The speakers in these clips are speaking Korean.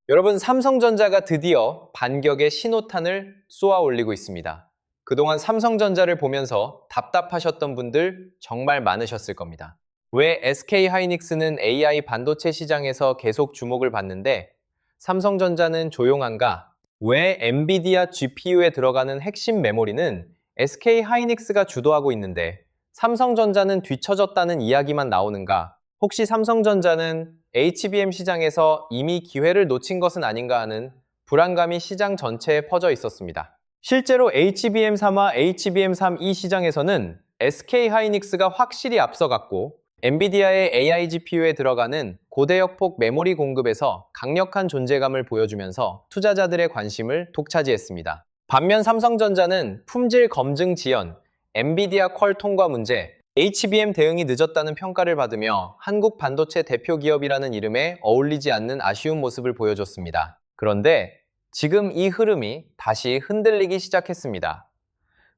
여러분, 삼성전자가 드디어 반격의 신호탄을 쏘아 올리고 있습니다. 그동안 삼성전자를 보면서 답답하셨던 분들 정말 많으셨을 겁니다. 왜 SK하이닉스는 AI 반도체 시장에서 계속 주목을 받는데 삼성전자는 조용한가? 왜 엔비디아 GPU에 들어가는 핵심 메모리는 SK하이닉스가 주도하고 있는데 삼성전자는 뒤처졌다는 이야기만 나오는가? 혹시 삼성전자는 HBM 시장에서 이미 기회를 놓친 것은 아닌가 하는 불안감이 시장 전체에 퍼져 있었습니다. 실제로 HBM3와 HBM3E 시장에서는 SK하이닉스가 확실히 앞서갔고 엔비디아의 AI GPU에 들어가는 고대역폭 메모리 공급에서 강력한 존재감을 보여주면서 투자자들의 관심을 독차지했습니다. 반면 삼성전자는 품질 검증 지연, 엔비디아 퀄 통과 문제, HBM 대응이 늦었다는 평가를 받으며 한국 반도체 대표 기업이라는 이름에 어울리지 않는 아쉬운 모습을 보여줬습니다. 그런데 지금 이 흐름이 다시 흔들리기 시작했습니다.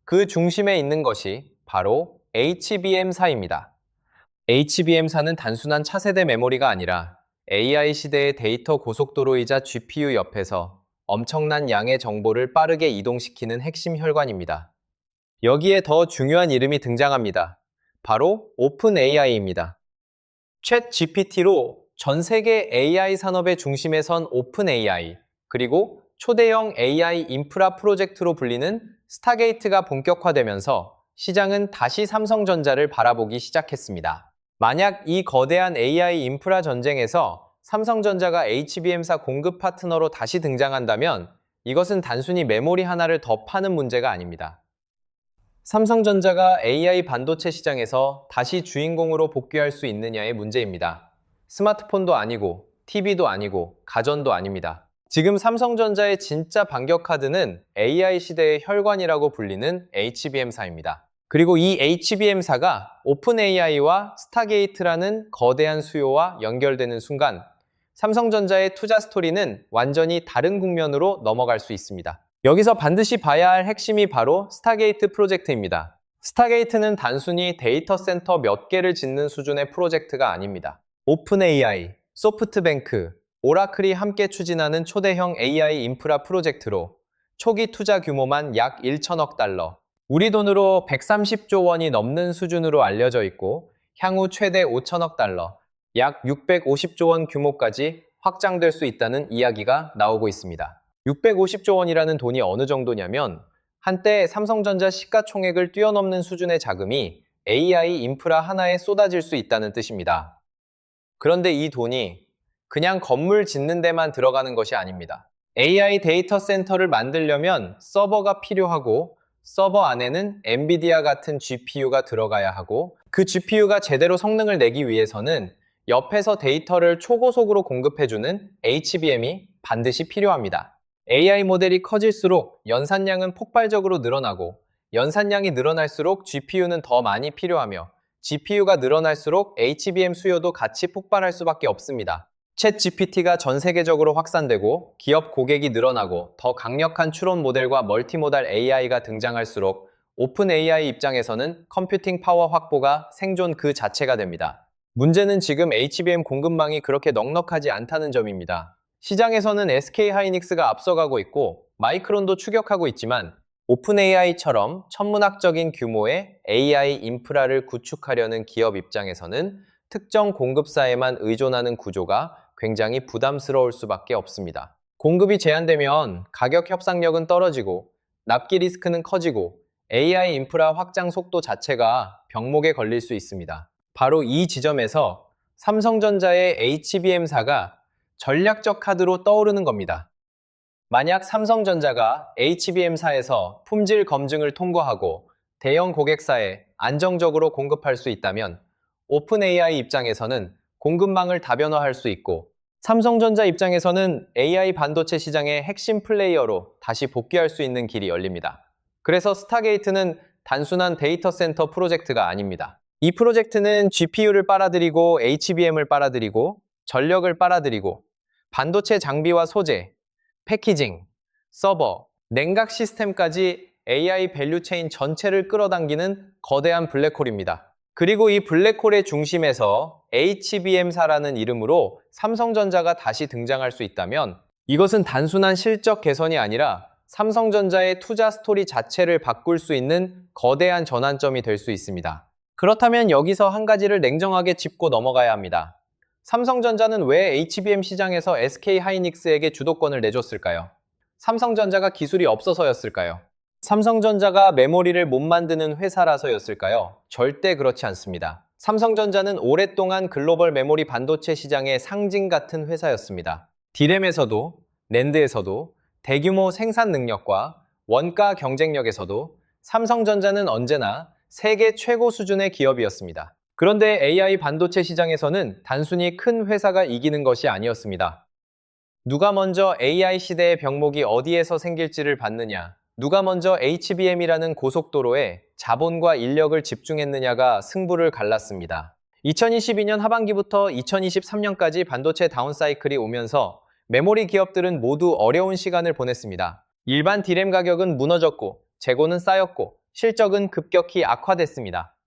그 중심에 있는 것이 바로 HBM4입니다. HBM4는 단순한 차세대 메모리가 아니라 AI 시대의 데이터 고속도로이자 GPU 옆에서 엄청난 양의 정보를 빠르게 이동시키는 핵심 혈관입니다. 여기에 더 중요한 이름이 등장합니다. 바로 오픈AI입니다. 챗 GPT로 전 세계 AI 산업의 중심에 선 오픈AI, 그리고 초대형 AI 인프라 프로젝트로 불리는 스타게이트가 본격화되면서 시장은 다시 삼성전자를 바라보기 시작했습니다. 만약 이 거대한 AI 인프라 전쟁에서 삼성전자가 HBM4 공급 파트너로 다시 등장한다면 이것은 단순히 메모리 하나를 더 파는 문제가 아닙니다. 삼성전자가 AI 반도체 시장에서 다시 주인공으로 복귀할 수 있느냐의 문제입니다. 스마트폰도 아니고, TV도 아니고, 가전도 아닙니다. 지금 삼성전자의 진짜 반격 카드는 AI 시대의 혈관이라고 불리는 HBM4입니다. 그리고 이 HBM4가 오픈AI와 스타게이트라는 거대한 수요와 연결되는 순간 삼성전자의 투자 스토리는 완전히 다른 국면으로 넘어갈 수 있습니다. 여기서 반드시 봐야 할 핵심이 바로 스타게이트 프로젝트입니다. 스타게이트는 단순히 데이터 센터 몇 개를 짓는 수준의 프로젝트가 아닙니다. 오픈AI, 소프트뱅크, 오라클이 함께 추진하는 초대형 AI 인프라 프로젝트로 초기 투자 규모만 약 1천억 달러, 우리 돈으로 130조 원이 넘는 수준으로 알려져 있고 향후 최대 5천억 달러, 약 650조 원 규모까지 확장될 수 있다는 이야기가 나오고 있습니다. 650조 원이라는 돈이 어느 정도냐면 한때 삼성전자 시가총액을 뛰어넘는 수준의 자금이 AI 인프라 하나에 쏟아질 수 있다는 뜻입니다. 그런데 이 돈이 그냥 건물 짓는 데만 들어가는 것이 아닙니다. AI 데이터 센터를 만들려면 서버가 필요하고 서버 안에는 엔비디아 같은 GPU가 들어가야 하고 그 GPU가 제대로 성능을 내기 위해서는 옆에서 데이터를 초고속으로 공급해주는 HBM이 반드시 필요합니다. AI 모델이 커질수록 연산량은 폭발적으로 늘어나고 연산량이 늘어날수록 GPU는 더 많이 필요하며 GPU가 늘어날수록 HBM 수요도 같이 폭발할 수밖에 없습니다. 챗 GPT가 전 세계적으로 확산되고 기업 고객이 늘어나고 더 강력한 추론 모델과 멀티모달 AI가 등장할수록 오픈 AI 입장에서는 컴퓨팅 파워 확보가 생존 그 자체가 됩니다. 문제는 지금 HBM 공급망이 그렇게 넉넉하지 않다는 점입니다. 시장에서는 SK하이닉스가 앞서가고 있고 마이크론도 추격하고 있지만 오픈AI처럼 천문학적인 규모의 AI 인프라를 구축하려는 기업 입장에서는 특정 공급사에만 의존하는 구조가 굉장히 부담스러울 수밖에 없습니다. 공급이 제한되면 가격 협상력은 떨어지고 납기 리스크는 커지고 AI 인프라 확장 속도 자체가 병목에 걸릴 수 있습니다. 바로 이 지점에서 삼성전자의 HBM4가 전략적 카드로 떠오르는 겁니다. 만약 삼성전자가 HBM4에서 품질 검증을 통과하고 대형 고객사에 안정적으로 공급할 수 있다면 오픈AI 입장에서는 공급망을 다변화할 수 있고 삼성전자 입장에서는 AI 반도체 시장의 핵심 플레이어로 다시 복귀할 수 있는 길이 열립니다. 그래서 스타게이트는 단순한 데이터 센터 프로젝트가 아닙니다. 이 프로젝트는 GPU를 빨아들이고 HBM을 빨아들이고 전력을 빨아들이고 반도체 장비와 소재, 패키징, 서버, 냉각 시스템까지 AI 밸류체인 전체를 끌어당기는 거대한 블랙홀입니다. 그리고 이 블랙홀의 중심에서 HBM4라는 이름으로 삼성전자가 다시 등장할 수 있다면 이것은 단순한 실적 개선이 아니라 삼성전자의 투자 스토리 자체를 바꿀 수 있는 거대한 전환점이 될 수 있습니다. 그렇다면 여기서 한 가지를 냉정하게 짚고 넘어가야 합니다. 삼성전자는 왜 HBM 시장에서 SK하이닉스에게 주도권을 내줬을까요? 삼성전자가 기술이 없어서였을까요? 삼성전자가 메모리를 못 만드는 회사라서였을까요? 절대 그렇지 않습니다. 삼성전자는 오랫동안 글로벌 메모리 반도체 시장의 상징 같은 회사였습니다. D램에서도, 낸드에서도, 대규모 생산 능력과 원가 경쟁력에서도 삼성전자는 언제나 세계 최고 수준의 기업이었습니다. 그런데 AI 반도체 시장에서는 단순히 큰 회사가 이기는 것이 아니었습니다. 누가 먼저 AI 시대의 병목이 어디에서 생길지를 봤느냐, 누가 먼저 HBM이라는 고속도로에 자본과 인력을 집중했느냐가 승부를 갈랐습니다. 2022년 하반기부터 2023년까지 반도체 다운사이클이 오면서 메모리 기업들은 모두 어려운 시간을 보냈습니다. 일반 D램 가격은 무너졌고, 재고는 쌓였고, 실적은 급격히 악화됐습니다.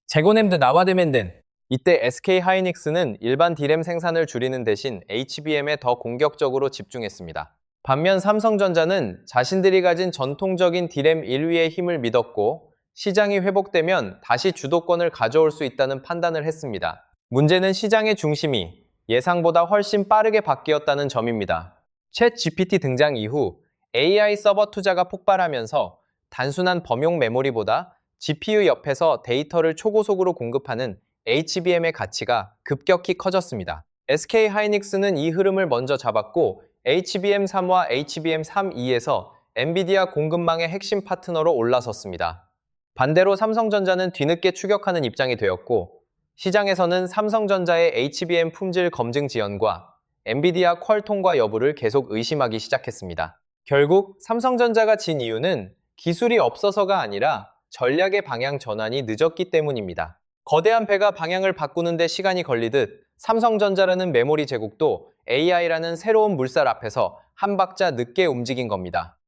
재고냄드 나와드맨든 이때 SK하이닉스는 일반 D램 생산을 줄이는 대신 HBM에 더 공격적으로 집중했습니다. 반면 삼성전자는 자신들이 가진 전통적인 D램 1위의 힘을 믿었고 시장이 회복되면 다시 주도권을 가져올 수 있다는 판단을 했습니다. 문제는 시장의 중심이 예상보다 훨씬 빠르게 바뀌었다는 점입니다. 챗 GPT 등장 이후 AI 서버 투자가 폭발하면서 단순한 범용 메모리보다 GPU 옆에서 데이터를 초고속으로 공급하는 HBM의 가치가 급격히 커졌습니다. SK하이닉스는 이 흐름을 먼저 잡았고 HBM3와 HBM3E에서 엔비디아 공급망의 핵심 파트너로 올라섰습니다. 반대로 삼성전자는 뒤늦게 추격하는 입장이 되었고 시장에서는 삼성전자의 HBM 품질 검증 지연과 엔비디아 퀄 통과 여부를 계속 의심하기 시작했습니다. 결국 삼성전자가 진 이유는 기술이 없어서가 아니라 전략의 방향 전환이 늦었기 때문입니다. 거대한 배가 방향을 바꾸는데 시간이 걸리듯 삼성전자라는 메모리 제국도 AI라는 새로운 물살 앞에서 한 박자 늦게 움직인 겁니다.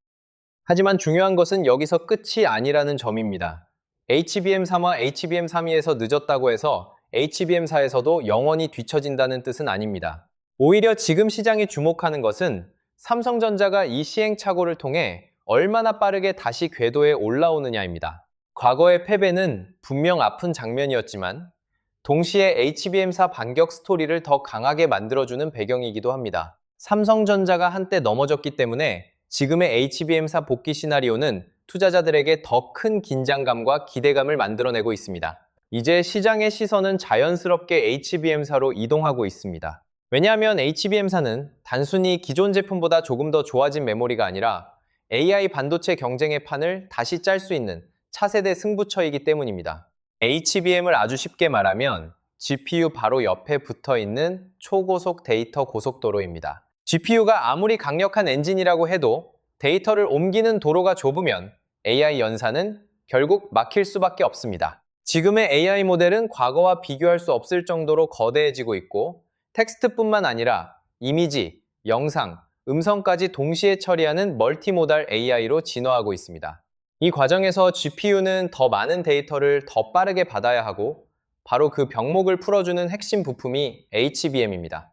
하지만 중요한 것은 여기서 끝이 아니라는 점입니다. HBM3와 HBM3E에서 늦었다고 해서 HBM4에서도 영원히 뒤처진다는 뜻은 아닙니다. 오히려 지금 시장이 주목하는 것은 삼성전자가 이 시행착오를 통해 얼마나 빠르게 다시 궤도에 올라오느냐입니다. 과거의 패배는 분명 아픈 장면이었지만 동시에 HBM4 반격 스토리를 더 강하게 만들어주는 배경이기도 합니다. 삼성전자가 한때 넘어졌기 때문에 지금의 HBM4 복귀 시나리오는 투자자들에게 더 큰 긴장감과 기대감을 만들어내고 있습니다. 이제 시장의 시선은 자연스럽게 HBM4로 이동하고 있습니다. 왜냐하면 HBM4는 단순히 기존 제품보다 조금 더 좋아진 메모리가 아니라 AI 반도체 경쟁의 판을 다시 짤 수 있는 차세대 승부처이기 때문입니다. HBM을 아주 쉽게 말하면 GPU 바로 옆에 붙어있는 초고속 데이터 고속도로입니다. GPU가 아무리 강력한 엔진이라고 해도 데이터를 옮기는 도로가 좁으면 AI 연산은 결국 막힐 수밖에 없습니다. 지금의 AI 모델은 과거와 비교할 수 없을 정도로 거대해지고 있고 텍스트뿐만 아니라 이미지, 영상, 음성까지 동시에 처리하는 멀티모달 AI로 진화하고 있습니다. 이 과정에서 GPU는 더 많은 데이터를 더 빠르게 받아야 하고 바로 그 병목을 풀어주는 핵심 부품이 HBM입니다.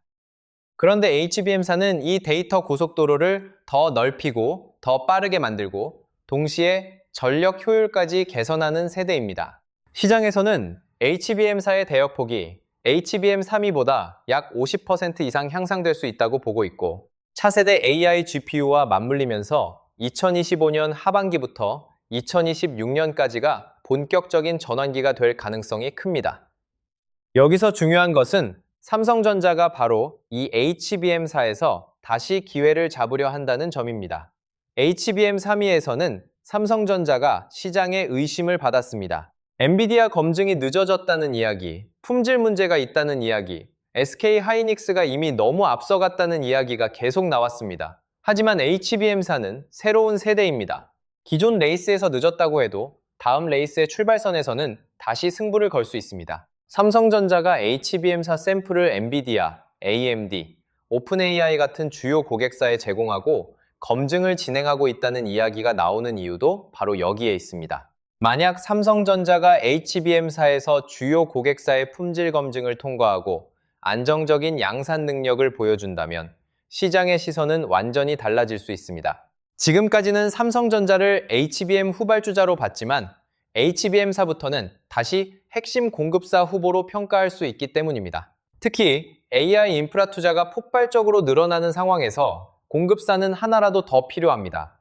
그런데 HBM4는 이 데이터 고속도로를 더 넓히고 더 빠르게 만들고 동시에 전력 효율까지 개선하는 세대입니다. 시장에서는 HBM4의 대역폭이 HBM3E보다 약 50% 이상 향상될 수 있다고 보고 있고 차세대 AI GPU와 맞물리면서 2025년 하반기부터 2026년까지가 본격적인 전환기가 될 가능성이 큽니다. 여기서 중요한 것은 삼성전자가 바로 이 HBM4에서 다시 기회를 잡으려 한다는 점입니다. HBM3E에서는 삼성전자가 시장의 의심을 받았습니다. 엔비디아 검증이 늦어졌다는 이야기, 품질 문제가 있다는 이야기, SK하이닉스가 이미 너무 앞서갔다는 이야기가 계속 나왔습니다. 하지만 HBM4는 새로운 세대입니다. 기존 레이스에서 늦었다고 해도 다음 레이스의 출발선에서는 다시 승부를 걸 수 있습니다. 삼성전자가 HBM4 샘플을 엔비디아, AMD, 오픈AI 같은 주요 고객사에 제공하고 검증을 진행하고 있다는 이야기가 나오는 이유도 바로 여기에 있습니다. 만약 삼성전자가 HBM4에서 주요 고객사의 품질 검증을 통과하고 안정적인 양산 능력을 보여준다면 시장의 시선은 완전히 달라질 수 있습니다. 지금까지는 삼성전자를 HBM 후발주자로 봤지만 HBM사부터는 다시 핵심 공급사 후보로 평가할 수 있기 때문입니다. 특히 AI 인프라 투자가 폭발적으로 늘어나는 상황에서 공급사는 하나라도 더 필요합니다.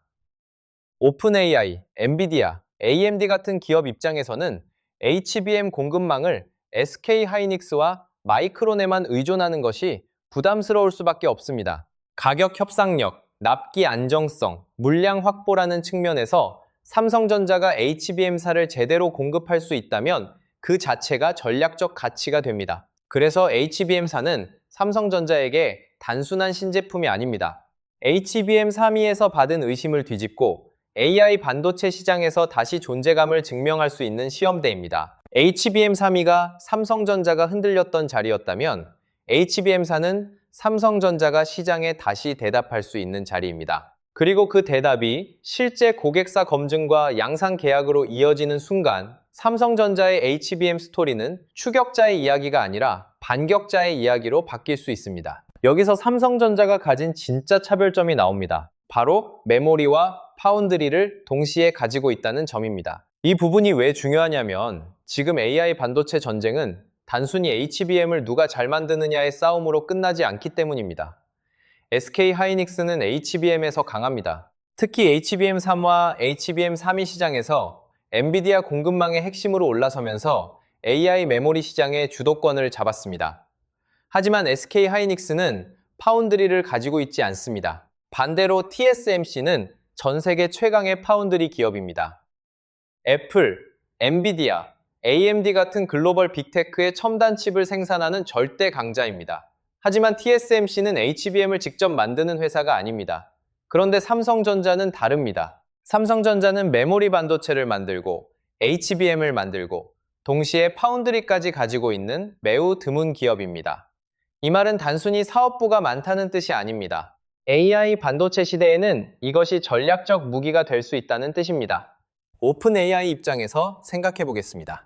오픈AI, 엔비디아, AMD 같은 기업 입장에서는 HBM 공급망을 SK하이닉스와 마이크론에만 의존하는 것이 부담스러울 수밖에 없습니다. 가격 협상력, 납기 안정성, 물량 확보라는 측면에서 삼성전자가 HBM사를 제대로 공급할 수 있다면 그 자체가 전략적 가치가 됩니다. 그래서 HBM사는 삼성전자에게 단순한 신제품이 아닙니다. HBM 3위에서 받은 의심을 뒤집고 AI 반도체 시장에서 다시 존재감을 증명할 수 있는 시험대입니다. HBM 3위가 삼성전자가 흔들렸던 자리였다면 HBM사는 삼성전자가 시장에 다시 대답할 수 있는 자리입니다. 그리고 그 대답이 실제 고객사 검증과 양산 계약으로 이어지는 순간 삼성전자의 HBM 스토리는 추격자의 이야기가 아니라 반격자의 이야기로 바뀔 수 있습니다. 여기서 삼성전자가 가진 진짜 차별점이 나옵니다. 바로 메모리와 파운드리를 동시에 가지고 있다는 점입니다. 이 부분이 왜 중요하냐면 지금 AI 반도체 전쟁은 단순히 HBM을 누가 잘 만드느냐의 싸움으로 끝나지 않기 때문입니다. SK하이닉스는 HBM에서 강합니다. 특히 HBM3와 HBM3위 시장에서 엔비디아 공급망의 핵심으로 올라서면서 AI 메모리 시장의 주도권을 잡았습니다. 하지만 SK하이닉스는 파운드리를 가지고 있지 않습니다. 반대로 TSMC는 전 세계 최강의 파운드리 기업입니다. 애플, 엔비디아, AMD 같은 글로벌 빅테크의 첨단 칩을 생산하는 절대 강자입니다. 하지만 TSMC는 HBM을 직접 만드는 회사가 아닙니다. 그런데 삼성전자는 다릅니다. 삼성전자는 메모리 반도체를 만들고 HBM을 만들고 동시에 파운드리까지 가지고 있는 매우 드문 기업입니다. 이 말은 단순히 사업부가 많다는 뜻이 아닙니다. AI 반도체 시대에는 이것이 전략적 무기가 될 수 있다는 뜻입니다. 오픈AI 입장에서 생각해 보겠습니다.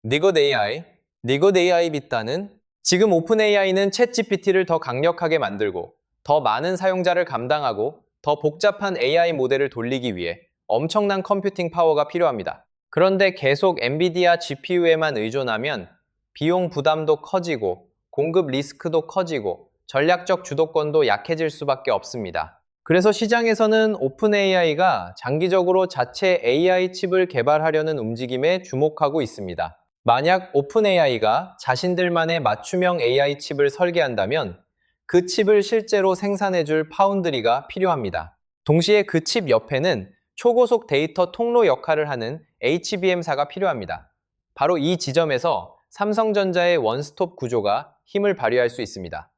니godAI 빗다는 지금 오픈AI는 챗GPT를 더 강력하게 만들고 더 많은 사용자를 감당하고 더 복잡한 AI 모델을 돌리기 위해 엄청난 컴퓨팅 파워가 필요합니다. 그런데 계속 엔비디아 GPU에만 의존하면 비용 부담도 커지고 공급 리스크도 커지고 전략적 주도권도 약해질 수밖에 없습니다. 그래서 시장에서는 오픈AI가 장기적으로 자체 AI 칩을 개발하려는 움직임에 주목하고 있습니다. 만약 오픈AI가 자신들만의 맞춤형 AI 칩을 설계한다면 그 칩을 실제로 생산해줄 파운드리가 필요합니다. 동시에 그 칩 옆에는 초고속 데이터 통로 역할을 하는 HBM사가 필요합니다. 바로 이 지점에서 삼성전자의 원스톱 구조가 힘을 발휘할 수 있습니다.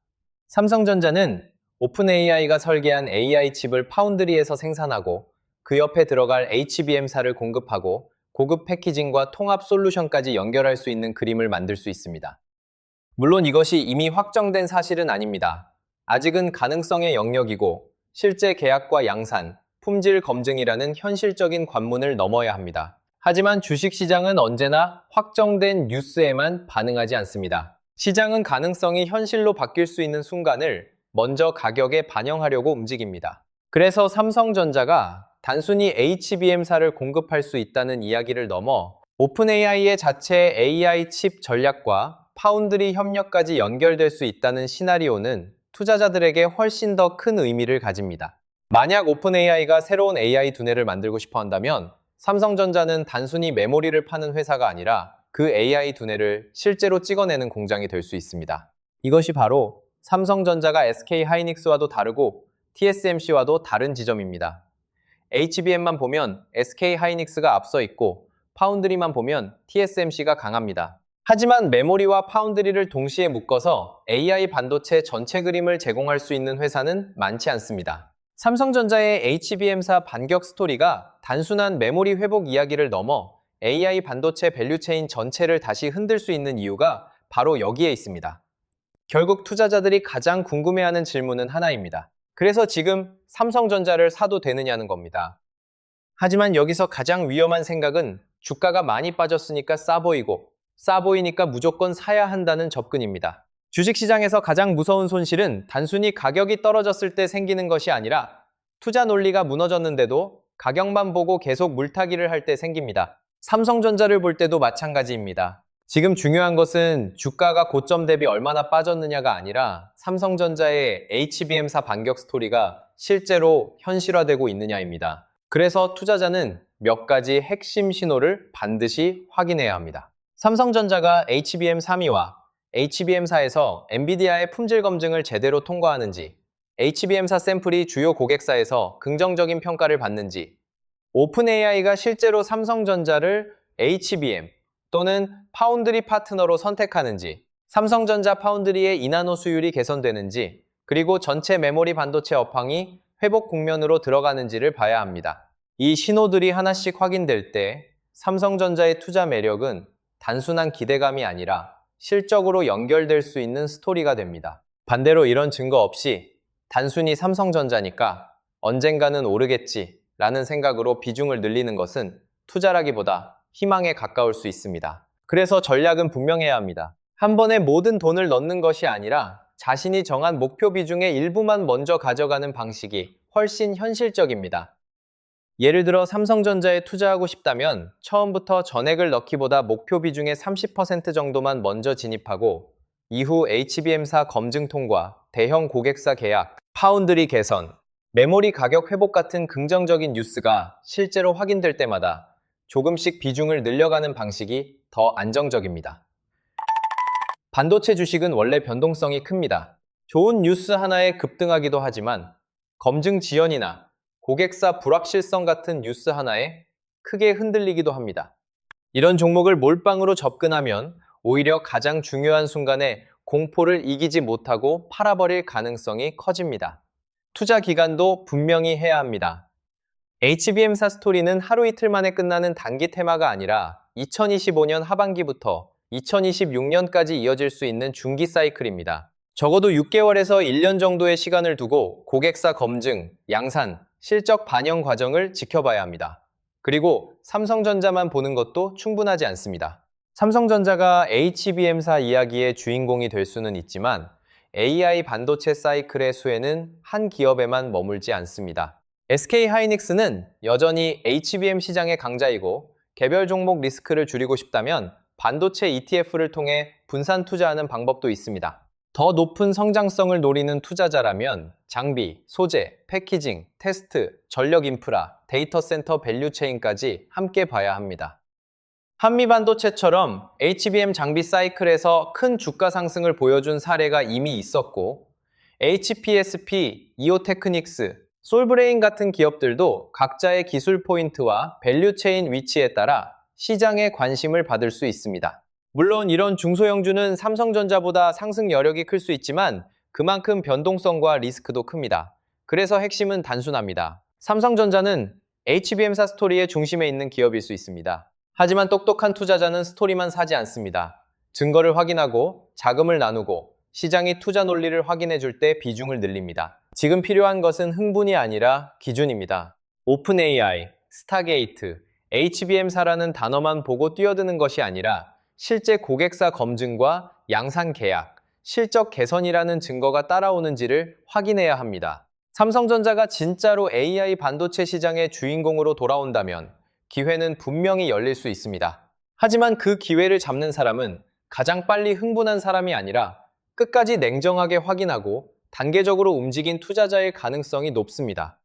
삼성전자는 오픈AI가 설계한 AI 칩을 파운드리에서 생산하고 그 옆에 들어갈 HBM사를 공급하고 고급 패키징과 통합 솔루션까지 연결할 수 있는 그림을 만들 수 있습니다. 물론 이것이 이미 확정된 사실은 아닙니다. 아직은 가능성의 영역이고 실제 계약과 양산, 품질 검증이라는 현실적인 관문을 넘어야 합니다. 하지만 주식시장은 언제나 확정된 뉴스에만 반응하지 않습니다. 시장은 가능성이 현실로 바뀔 수 있는 순간을 먼저 가격에 반영하려고 움직입니다. 그래서 삼성전자가 단순히 HBM사를 공급할 수 있다는 이야기를 넘어 오픈AI의 자체 AI 칩 전략과 파운드리 협력까지 연결될 수 있다는 시나리오는 투자자들에게 훨씬 더 큰 의미를 가집니다. 만약 오픈AI가 새로운 AI 두뇌를 만들고 싶어 한다면 삼성전자는 단순히 메모리를 파는 회사가 아니라 그 AI 두뇌를 실제로 찍어내는 공장이 될 수 있습니다. 이것이 바로 삼성전자가 SK하이닉스와도 다르고 TSMC와도 다른 지점입니다. HBM만 보면 SK하이닉스가 앞서 있고 파운드리만 보면 TSMC가 강합니다. 하지만 메모리와 파운드리를 동시에 묶어서 AI 반도체 전체 그림을 제공할 수 있는 회사는 많지 않습니다. 삼성전자의 HBM사 반격 스토리가 단순한 메모리 회복 이야기를 넘어 AI 반도체 밸류체인 전체를 다시 흔들 수 있는 이유가 바로 여기에 있습니다. 결국 투자자들이 가장 궁금해하는 질문은 하나입니다. 그래서 지금 삼성전자를 사도 되느냐는 겁니다. 하지만 여기서 가장 위험한 생각은 주가가 많이 빠졌으니까 싸 보이고 싸 보이니까 무조건 사야 한다는 접근입니다. 주식시장에서 가장 무서운 손실은 단순히 가격이 떨어졌을 때 생기는 것이 아니라 투자 논리가 무너졌는데도 가격만 보고 계속 물타기를 할 때 생깁니다. 삼성전자를 볼 때도 마찬가지입니다. 지금 중요한 것은 주가가 고점 대비 얼마나 빠졌느냐가 아니라 삼성전자의 HBM사 반격 스토리가 실제로 현실화되고 있느냐입니다. 그래서 투자자는 몇 가지 핵심 신호를 반드시 확인해야 합니다. 삼성전자가 HBM3위와 HBM사에서 엔비디아의 품질 검증을 제대로 통과하는지, HBM사 샘플이 주요 고객사에서 긍정적인 평가를 받는지, 오픈AI가 실제로 삼성전자를 HBM 또는 파운드리 파트너로 선택하는지, 삼성전자 파운드리의 이나노 수율이 개선되는지, 그리고 전체 메모리 반도체 업황이 회복 국면으로 들어가는지를 봐야 합니다. 이 신호들이 하나씩 확인될 때 삼성전자의 투자 매력은 단순한 기대감이 아니라 실적으로 연결될 수 있는 스토리가 됩니다. 반대로 이런 증거 없이 단순히 삼성전자니까 언젠가는 오르겠지 라는 생각으로 비중을 늘리는 것은 투자라기보다 희망에 가까울 수 있습니다. 그래서 전략은 분명해야 합니다. 한 번에 모든 돈을 넣는 것이 아니라 자신이 정한 목표 비중의 일부만 먼저 가져가는 방식이 훨씬 현실적입니다. 예를 들어 삼성전자에 투자하고 싶다면 처음부터 전액을 넣기보다 목표 비중의 30% 정도만 먼저 진입하고 이후 HBM사 검증 통과, 대형 고객사 계약, 파운드리 개선, 메모리 가격 회복 같은 긍정적인 뉴스가 실제로 확인될 때마다 조금씩 비중을 늘려가는 방식이 더 안정적입니다. 반도체 주식은 원래 변동성이 큽니다. 좋은 뉴스 하나에 급등하기도 하지만 검증 지연이나 고객사 불확실성 같은 뉴스 하나에 크게 흔들리기도 합니다. 이런 종목을 몰빵으로 접근하면 오히려 가장 중요한 순간에 공포를 이기지 못하고 팔아버릴 가능성이 커집니다. 투자 기간도 분명히 해야 합니다. HBM사 스토리는 하루 이틀 만에 끝나는 단기 테마가 아니라 2025년 하반기부터 2026년까지 이어질 수 있는 중기 사이클입니다. 적어도 6개월에서 1년 정도의 시간을 두고 고객사 검증, 양산, 실적 반영 과정을 지켜봐야 합니다. 그리고 삼성전자만 보는 것도 충분하지 않습니다. 삼성전자가 HBM사 이야기의 주인공이 될 수는 있지만 AI 반도체 사이클의 수혜는 한 기업에만 머물지 않습니다. SK하이닉스는 여전히 HBM 시장의 강자이고 개별 종목 리스크를 줄이고 싶다면 반도체 ETF를 통해 분산 투자하는 방법도 있습니다. 더 높은 성장성을 노리는 투자자라면 장비, 소재, 패키징, 테스트, 전력 인프라, 데이터 센터 밸류체인까지 함께 봐야 합니다. 한미반도체처럼 HBM 장비 사이클에서 큰 주가 상승을 보여준 사례가 이미 있었고 HPSP, 이오테크닉스, 솔브레인 같은 기업들도 각자의 기술 포인트와 밸류체인 위치에 따라 시장의 관심을 받을 수 있습니다. 물론 이런 중소형주는 삼성전자보다 상승 여력이 클 수 있지만 그만큼 변동성과 리스크도 큽니다. 그래서 핵심은 단순합니다. 삼성전자는 HBM사 스토리의 중심에 있는 기업일 수 있습니다. 하지만 똑똑한 투자자는 스토리만 사지 않습니다. 증거를 확인하고 자금을 나누고 시장이 투자 논리를 확인해 줄 때 비중을 늘립니다. 지금 필요한 것은 흥분이 아니라 기준입니다. 오픈AI, 스타게이트, HBM사라는 단어만 보고 뛰어드는 것이 아니라 실제 고객사 검증과 양산 계약, 실적 개선이라는 증거가 따라오는지를 확인해야 합니다. 삼성전자가 진짜로 AI 반도체 시장의 주인공으로 돌아온다면 기회는 분명히 열릴 수 있습니다. 하지만 그 기회를 잡는 사람은 가장 빨리 흥분한 사람이 아니라 끝까지 냉정하게 확인하고 단계적으로 움직인 투자자일 가능성이 높습니다.